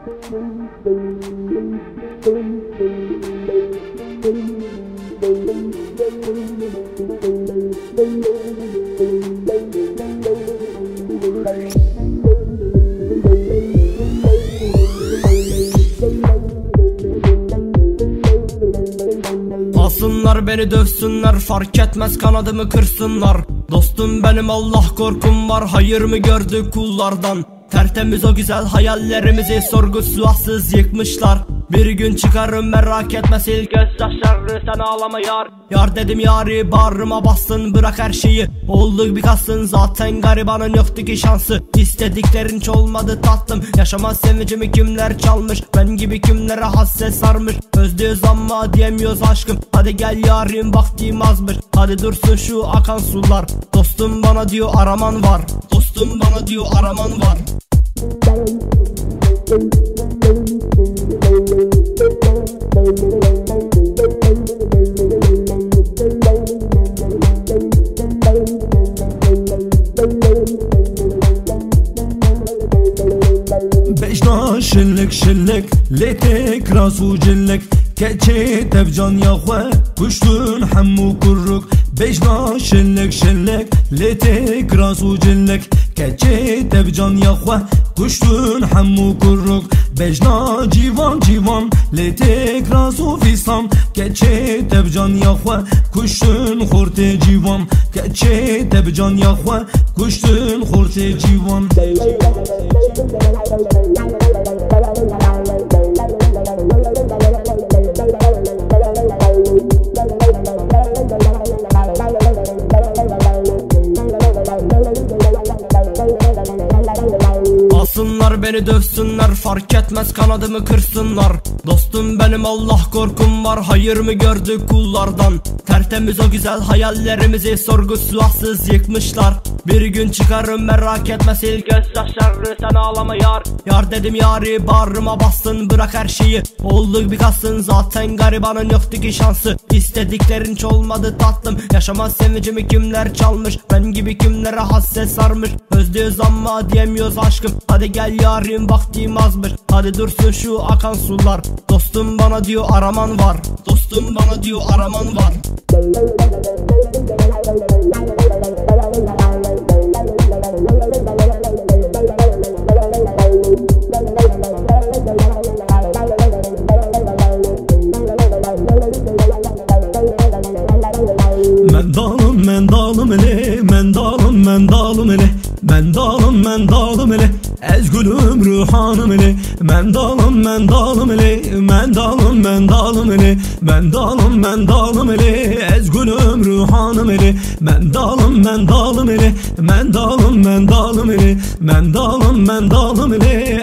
Alsınlar beni dövsünler, fark etmez kanadımı kırsınlar. Dostum benim, Allah korkum var, hayır mı gördü kullardan? Tertemiz o güzel hayallerimizi sorgu silahsız yıkmışlar. Bir gün çıkarım merak etme, sil gözyaşlarını, sen ağlama yar. Yar dedim yari, bağrıma bastın, bırak her şeyi, olduk bir kalsın. Zaten garibanın yoktu ki şansı, istediklerin hiç olmadı tatlım. Yaşama sevincimi kimler çalmış, ben gibi kimlere hasret sarmış. Özlüyoruz ama diyemiyoruz aşkım, hadi gel yarim vaktim azmış. Hadi dursun şu akan sular, dostum bana diyor araman var. Dostum bana diyor araman var. بجنا شلك شلك ليتك راسو جلك كأتشي تفجان يا خوا كشتون حمو كرك بجنا شلك شلك ليتك راسو جلك كأتشي تفجان يا خوا كشتون حمو كرك بجنا جيوان جيوان ليتك راسو فيسام كأتشي تفجان يا خوا كشتون خورتي جيوان كأتشي تفجان يا خوا كشتون خورتي جيوان Alsınlar beni dövsünler, fark etmez kanadımı kırsınlar. Dostum benim, Allah korkum var, hayır mı gördü kullardan? Tertemiz o güzel hayallerimizi sorgu silahsız yıkmışlar. Bir gün çıkarım merak etme, sil gözyaşlarını, sen ağlama yar. Yar dedim yari, bağrıma bastın, bırak her şeyi, olduk bir kalsın. Zaten garibanın yoktu ki şansı, istediklerin hiç olmadı tatlım. Yaşama sevincimi kimler çalmış, ben gibi kimlere hasret sarmış. Özlüyoruz ama diyemiyoruz aşkım, hadi gel yarim vaktim azmış. Hadi dursun şu akan sular, dostum bana diyor araman var. Dostum bana diyor araman var. Mendalım ele, mendalım mendalım ele, mendalım mendalım ele, ezgülüm ruhanım ele, mendalım mendalım ele, mendalım mendalım ele, mendalım mendalım ele, ezgülüm ruhanım ele, mendalım mendalım ele, mendalım mendalım ele, mendalım mendalım ele.